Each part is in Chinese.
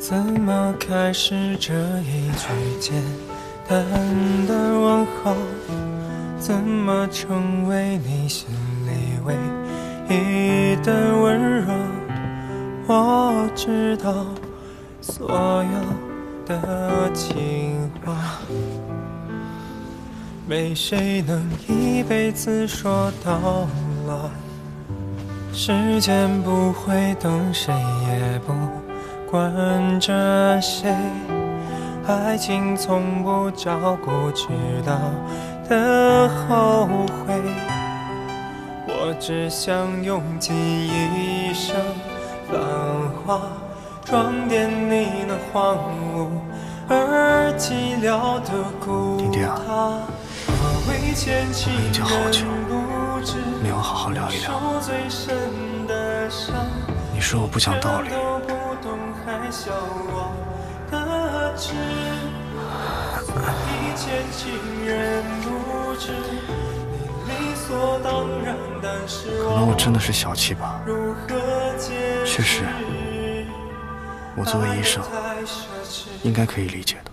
怎么开始这一句简单的问候？怎么成为你心里唯一的温柔？我知道所有的情话，没谁能一辈子说到老。时间不会等谁，也不管着谁，爱情从不照顾知道的后悔。我只想用尽一生繁华，装点你那荒芜而寂寥的孤塔。我已经好久没有好好聊一聊。你说我不讲道理，可能我真的是小气吧。确实，我作为医生，应该可以理解的。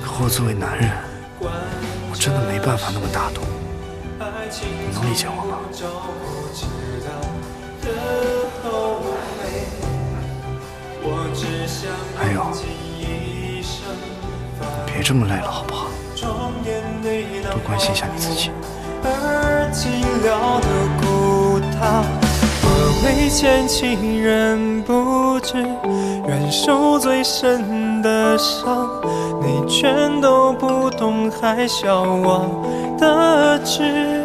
可我作为男人，我真的没办法那么大度。你能理解我吗？还有，别这么累了，好不好？多关心一下你自己。我为牵起人不知，愿受最深的伤，你全都不懂，还笑我的痴。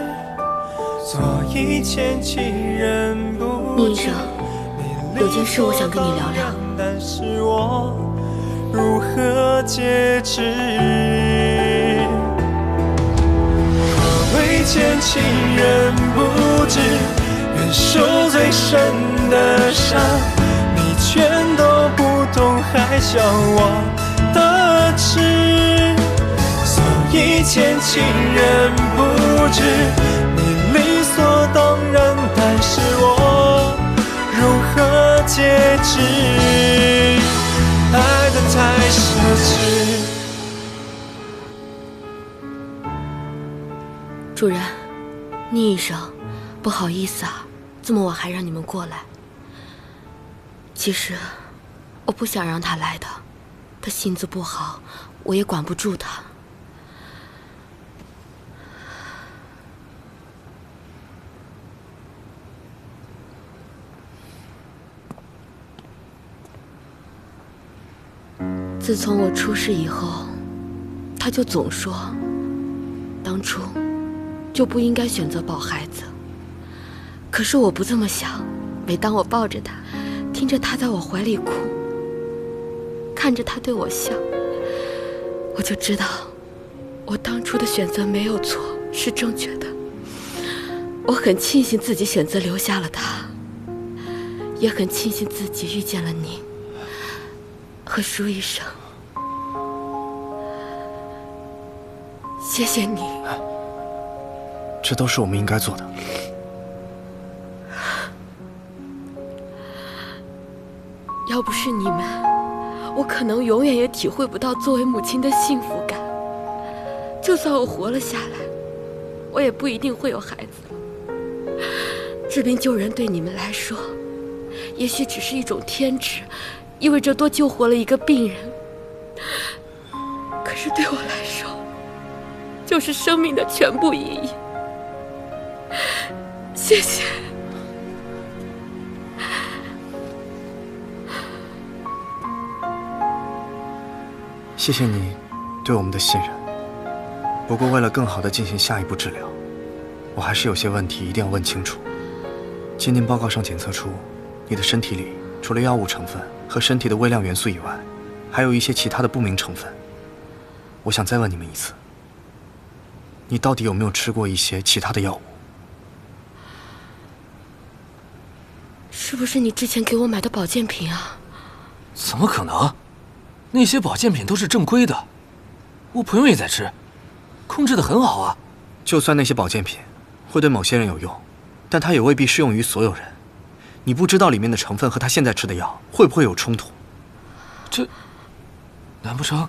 所以牵起人不知。医生，有件事我想跟你聊聊。但是我如何解释？为牵起人不知，愿受最深的伤，你全都不懂，还笑我的痴。所以牵起人不知，你理所当然，但是我如何解释？爱得太奢侈。主任，倪医生，不好意思啊，这么晚还让你们过来。其实我不想让他来的，他性子不好，我也管不住他。自从我出事以后，他就总说，当初就不应该选择抱孩子。可是我不这么想，每当我抱着他，听着他在我怀里哭，看着他对我笑，我就知道我当初的选择没有错，是正确的。我很庆幸自己选择留下了他，也很庆幸自己遇见了您和舒医生。谢谢你。这都是我们应该做的。要不是你们，我可能永远也体会不到作为母亲的幸福感。就算我活了下来，我也不一定会有孩子了。治病救人对你们来说，也许只是一种天职，意味着多救活了一个病人。可是对我来说，就是生命的全部意义。谢谢。谢谢你对我们的信任。不过为了更好地进行下一步治疗，我还是有些问题一定要问清楚。鉴定报告上检测出，你的身体里除了药物成分和身体的微量元素以外，还有一些其他的不明成分。我想再问你们一次，你到底有没有吃过一些其他的药物？是不是你之前给我买的保健品啊？怎么可能？那些保健品都是正规的，我朋友也在吃，控制得很好啊。就算那些保健品会对某些人有用，但它也未必适用于所有人。你不知道里面的成分和他现在吃的药会不会有冲突。这，难不成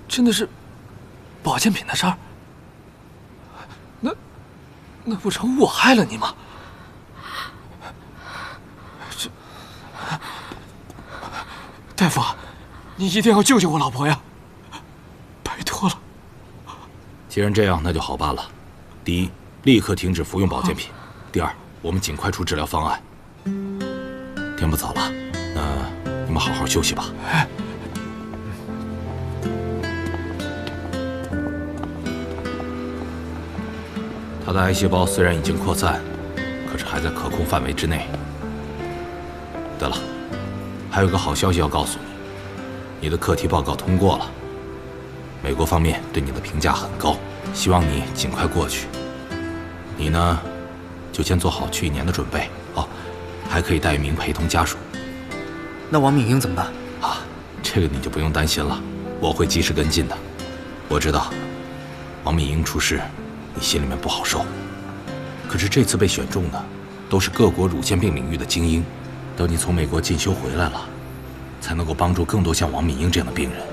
真的是保健品的事儿？那不成我害了你吗？这，大夫，你一定要救救我老婆呀！拜托了。既然这样，那就好办了。第一，立刻停止服用保健品；第二，我们尽快出治疗方案。天不早了，那你们好好休息吧。他的癌细胞虽然已经扩散，可是还在可控范围之内。对了，还有个好消息要告诉你，你的课题报告通过了，美国方面对你的评价很高，希望你尽快过去。你呢，就先做好去1年的准备哦，还可以带一名陪同家属。那王敏英怎么办？啊，这个你就不用担心了，我会及时跟进的。我知道，王敏英出事，你心里面不好受。可是这次被选中的，都是各国乳腺病领域的精英。等你从美国进修回来了，才能够帮助更多像王敏英这样的病人。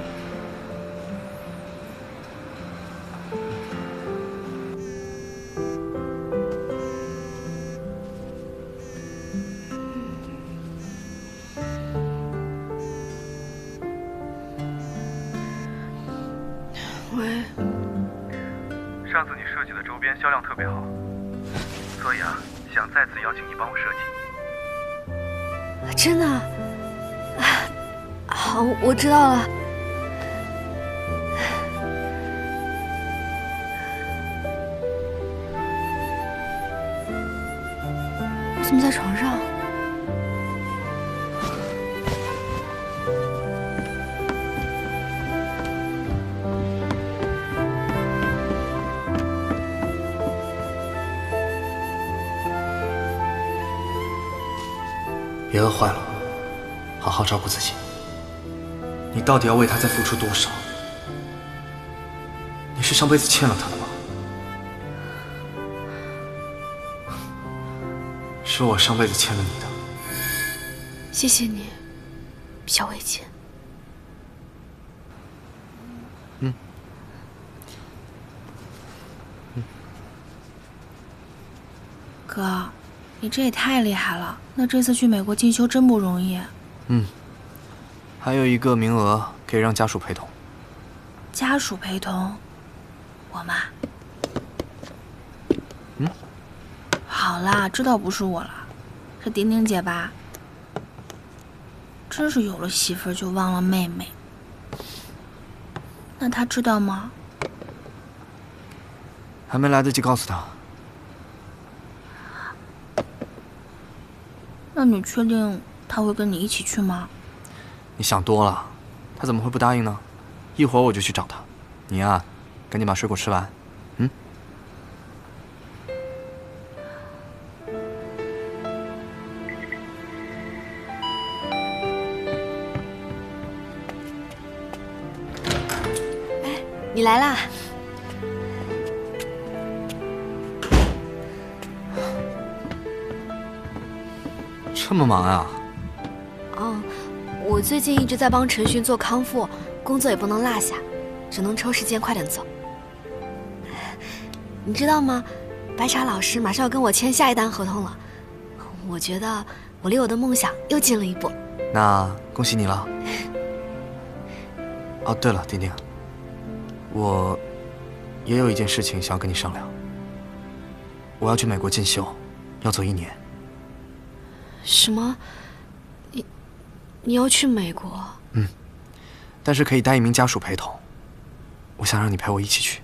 喂，上次你设计的周边销量特别好，所以想再次邀请你帮我设计。真的？好，我知道了。我怎么在床上？别饿坏了，好好照顾自己。你到底要为他再付出多少？你是上辈子欠了他的吗？是我上辈子欠了你的。谢谢你，小伟姐。哥，你这也太厉害了！那这次去美国进修真不容易。还有一个名额可以让家属陪同。家属陪同，我吗？好啦，知道不是我了，是丁丁姐吧？真是有了媳妇儿就忘了妹妹。那她知道吗？还没来得及告诉他。那你确定她会跟你一起去吗？你想多了，他怎么会不答应呢？一会儿我就去找他。你呀，赶紧把水果吃完。你来啦！这么忙啊？哦，我最近一直在帮陈寻做康复，工作也不能落下，只能抽时间快点走。你知道吗？白茶老师马上要跟我签下一单合同了，我觉得我离我的梦想又近了一步。那恭喜你了。哦，对了，丁丁，我也有一件事情想要跟你商量。我要去美国进修，要走1年。什么？你要去美国？但是可以带一名家属陪同。我想让你陪我一起去。